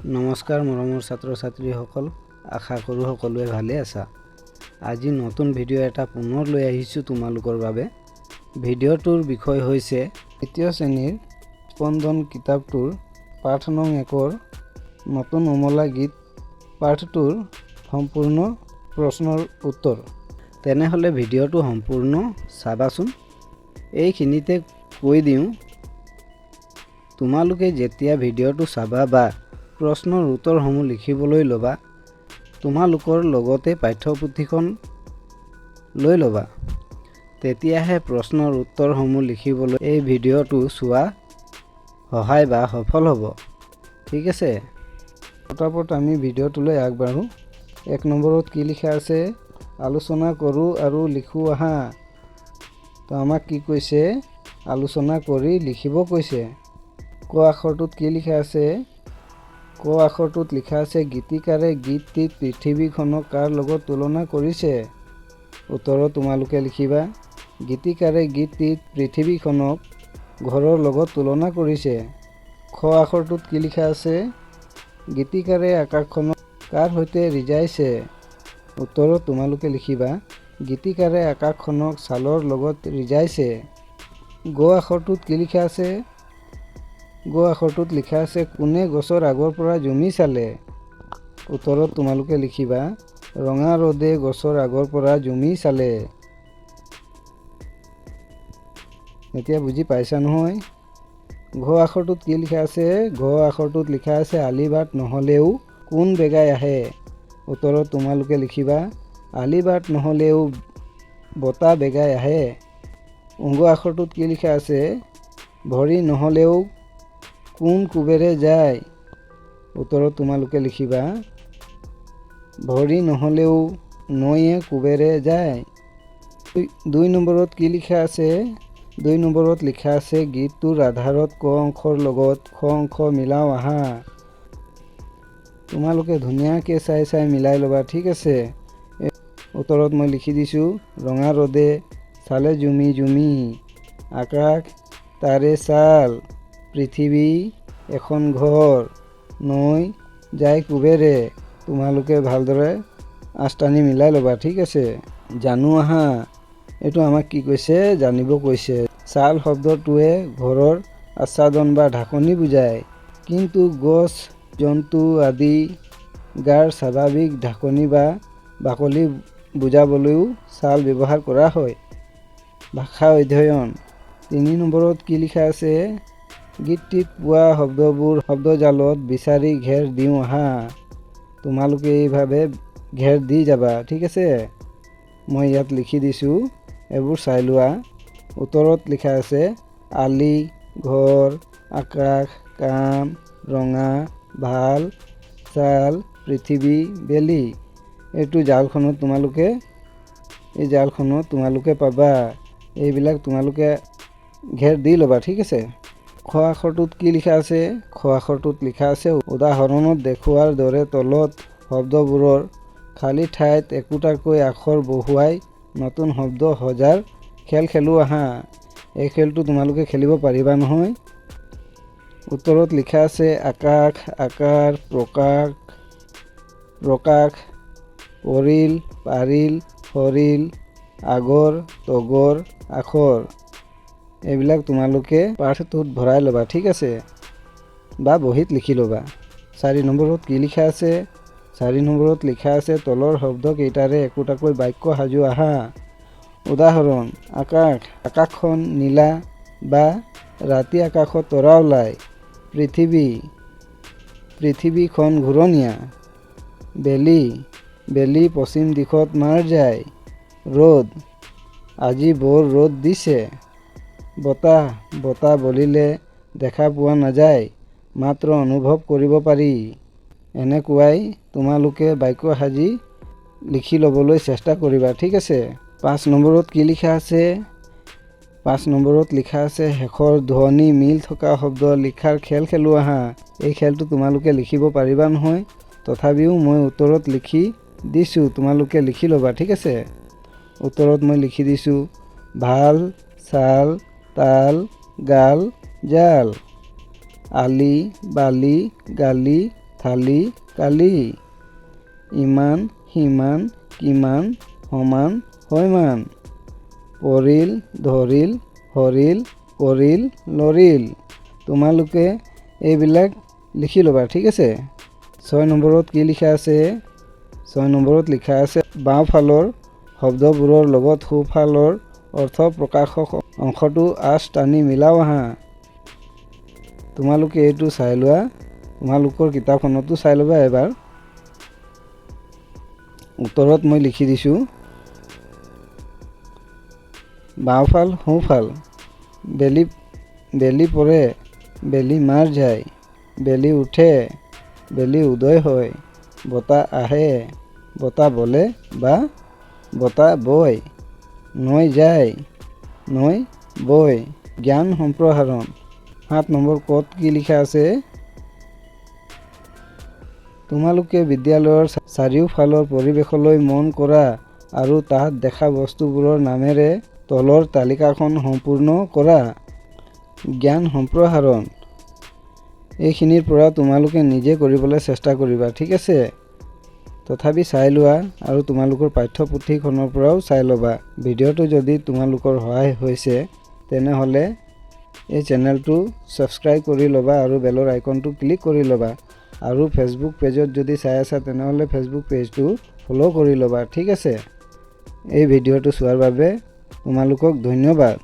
নমস্কাৰ মৰমৰ ছাত্ৰ ছাত্ৰীসকল, আশা কৰোঁ সকলোৱে ভালে আছা। আজি নতুন ভিডিঅ' এটা পুনৰ লৈ আহিছোঁ তোমালোকৰ বাবে। ভিডিঅ'টোৰ বিষয় হৈছে তৃতীয় শ্ৰেণীৰ স্পন্দন কিতাপটোৰ পাঠ নং 1ৰ নতুন অমলা গীত পাঠটোৰ সম্পূৰ্ণ প্ৰশ্নৰ উত্তৰ। তেনেহ'লে ভিডিঅ'টো সম্পূৰ্ণ চাবাচোন। এইখিনিতে কৈ দিওঁ, তোমালোকে যেতিয়া ভিডিঅ'টো চাবা বা প্ৰশ্নৰ উত্তৰসমূহ লিখিবলৈ ল'বা, তোমালোকৰ লগতে পাঠ্যপুথিখন লৈ ল'বা। তেতিয়াহে প্ৰশ্নৰ উত্তৰসমূহ লিখিবলৈ এই ভিডিঅ'টো চোৱা সহায় বা সফল হ'ব। ঠিক আছে, পটাপট আমি ভিডিঅ'টোলৈ আগবাঢ়োঁ। 1 নম্বৰত কি লিখা আছে, আলোচনা কৰোঁ আৰু লিখোঁ আহা। তো আমাক কি কৈছে, আলোচনা কৰি লিখিব কৈছে। ক আখৰটোত কি লিখা আছে, ক আখৰটোত লিখা আছে গীতিকাৰে গীতটিত পৃথিৱীখনক কাৰ লগত তুলনা কৰিছে। উত্তৰত তোমালোকে লিখিবা, গীতিকাৰে গীতটিত পৃথিৱীখনক ঘৰৰ লগত তুলনা কৰিছে। খ আখৰটোত কি লিখা আছে, গীতিকাৰে আকাশখনক কাৰ সৈতে ৰিজাইছে। উত্তৰত তোমালোকে লিখিবা, গীতিকাৰে আকাশখনক ছালৰ লগত ৰিজাইছে। গ আখৰটোত কি লিখা আছে, গ আখৰটোত লিখা আছে কোনে গছৰ আগৰ পৰা জুমি চালে। উত্তৰত তোমালোকে লিখিবা, ৰঙা ৰ'দে গছৰ আগৰ পৰা জুমি চালে। এতিয়া বুজি পাইছা নহয়। ঘ আখৰটোত কি লিখা আছে, ঘ আখৰটোত লিখা আছে আলিবাট নহ'লেও কোন বেগাই আহে। উত্তৰত তোমালোকে লিখিবা, আলিবাট নহ'লেও বতাহ বেগাই আহে। ঙ আখৰটোত কি লিখা আছে, ভৰি নহ'লেও কোন কোবেৰে যায়। উত্তৰত তোমালোকে লিখিবা, ভৰি নহ'লেও নৈয়ে কোবেৰে যায়। 2 নম্বৰত কি লিখা আছে, 2 নম্বৰত লিখা আছে গীতটোৰ আধাৰত ক অংশৰ লগত খ অংশ মিলাওঁ আহা। তোমালোকে ধুনীয়াকৈ চাই মিলাই ল'বা। ঠিক আছে, উত্তৰত মই লিখি দিছোঁ, ৰঙা ৰ'দে চালে জুমি জুমি, আকাশ তাৰে ছাল, পৃথিৱী এখন ঘৰ, নৈ যায় কোবেৰে। তোমালোকে ভালদৰে আঁচটানি মিলাই ল'বা। ঠিক আছে, জানো আহা, এইটো আমাক কি কৈছে, জানিব কৈছে। ছাল শব্দটোৱে ঘৰৰ আচ্ছাদন বা ঢাকনি বুজায়, কিন্তু গছ জন্তু আদি গাৰ স্বাভাৱিক ঢাকনি বা বাকলি বুজাবলৈও ছাল ব্যৱহাৰ কৰা হয়। ভাষা অধ্যয়ন। 3 নম্বৰত কি লিখা আছে, গীতটিত পোৱা শব্দবোৰ শব্দজালত বিচাৰি ঘেৰ দিওঁ আহা। তোমালোকে এইভাৱে ঘেৰ দি যাবা। ঠিক আছে, মই ইয়াত লিখি দিছোঁ, এইবোৰ চাই লোৱা। উত্তৰত লিখা আছে আলি, ঘৰ, আকাশ, কাম, ৰঙা, ভাল, ছাল, পৃথিৱী, বেলি। এইটো জালখনত তোমালোকে পাবা। এইবিলাক তোমালোকে ঘেৰ দি ল'বা। ঠিক আছে। খ আখৰটোত কি লিখা আছে, খ আখৰটোত লিখা আছে উদাহৰণত দেখুওৱাৰ দৰে তলত শব্দবোৰৰ খালী ঠাইত একোটাকৈ আখৰ বহুৱাই নতুন শব্দ সজাৰ খেল খেলোঁ আহা। এই খেলটো তোমালোকে খেলিব পাৰিবা নহয়। উত্তৰত লিখা আছে আকাশ, আকাৰ, প্ৰকাশ, পৰিল, পাৰিল, সৰিল, আগৰ, তগৰ, আখৰ। এইবিলাক তোমালোকে পাঠটোত ভৰাই ল'বা। ঠিক আছে, বা বহীত লিখি ল'বা। 4 নম্বৰত কি লিখা আছে, 4 নম্বৰত লিখা আছে তলৰ শব্দকেইটাৰে একোটাকৈ বাক্য সাজো আহা। উদাহৰণ, আকাশ, আকাশখন নীলা বা ৰাতি আকাশত তৰা ওলায়। পৃথিৱী, পৃথিৱীখন ঘূৰণীয়া। বেলি, বেলি পশ্চিম দিশত মাৰ যায়। ৰ'দ, আজি বৰ ৰ'দ দিছে। বতাহ, বতাহ বলিলে দেখা পোৱা নাযায়, মাত্ৰ অনুভৱ কৰিব পাৰি। এনেকুৱাই তোমালোকে বাক্য সাজি লিখি ল'বলৈ চেষ্টা কৰিবা। ঠিক আছে। 5 নম্বৰত কি লিখা আছে, 5 নম্বৰত লিখা আছে শেষৰ ধ্বনি মিল থকা শব্দ লিখাৰ খেল খেলোঁ আহা। এই খেলটো তোমালোকে লিখিব পাৰিবা নহয়, তথাপিও মই উত্তৰত লিখি দিছোঁ, তোমালোকে লিখি ল'বা। ঠিক আছে। উত্তৰত মই লিখি দিছোঁ, ভাল, ছাল, তাল, গাল, জাল, আলি, বালি, গালি, থালি কালি ইমান সিমান কিমান সমান হৈমান পৰিল ধৰিল হৰিল কৰিল লৰিল। তোমালোকে এইবিলাক লিখি ল'বা, ঠিক আছে। 6 নম্বৰত কি লিখা আছে? 6 নম্বৰত লিখা আছে বাওঁফালৰ শব্দবোৰৰ লগত সোঁফালৰ অৰ্থ প্ৰকাশক অংশটো আঁচ টানি মিলাও আহা। তোমালোকে এইটো চাই লোৱা, তোমালোকৰ কিতাপখনতো চাই ল'বা এবাৰ। উত্তৰত মই লিখি দিছোঁ বাওঁফাল সোঁফাল। বেলি পৰে বেলি মাৰ যায়, বেলি উঠে বেলি উদয় হয়, বতাহ আহে বতাহ বলে বা বতাহ বয়, নৈ যায় নৈ বয়। জ্ঞান সম্প্ৰসাৰণ। 7 নম্বৰ ক'ত কি লিখা আছে? তোমালোকে বিদ্যালয়ৰ চাৰিওফালৰ পৰিৱেশলৈ মন কৰা আৰু তাত দেখা বস্তুবোৰৰ নামেৰে তলৰ তালিকাখন সম্পূৰ্ণ কৰা। জ্ঞান সম্প্ৰসাৰণ। এইখিনিৰ পৰা তোমালোকে নিজে কৰিবলৈ চেষ্টা কৰিবা, ঠিক আছে। তথাপি চাই লোৱা আৰু তোমালোকৰ পাঠ্যপুথিখনৰ পৰাও চাই ল'বা। ভিডিঅ'টো যদি তোমালোকৰ সহায় হৈছে তেনেহ'লে এই চেনেলটো ছাবস্ক্ৰাইব কৰি ল'বা আৰু বেলৰ আইকনটো ক্লিক কৰি ল'বা। আৰু ফেচবুক পেজত যদি চাই আছা তেনেহ'লে ফেচবুক পেজটো ফ'ল' কৰি ল'বা, ঠিক আছে। এই ভিডিঅ'টো চোৱাৰ বাবে তোমালোকক ধন্যবাদ।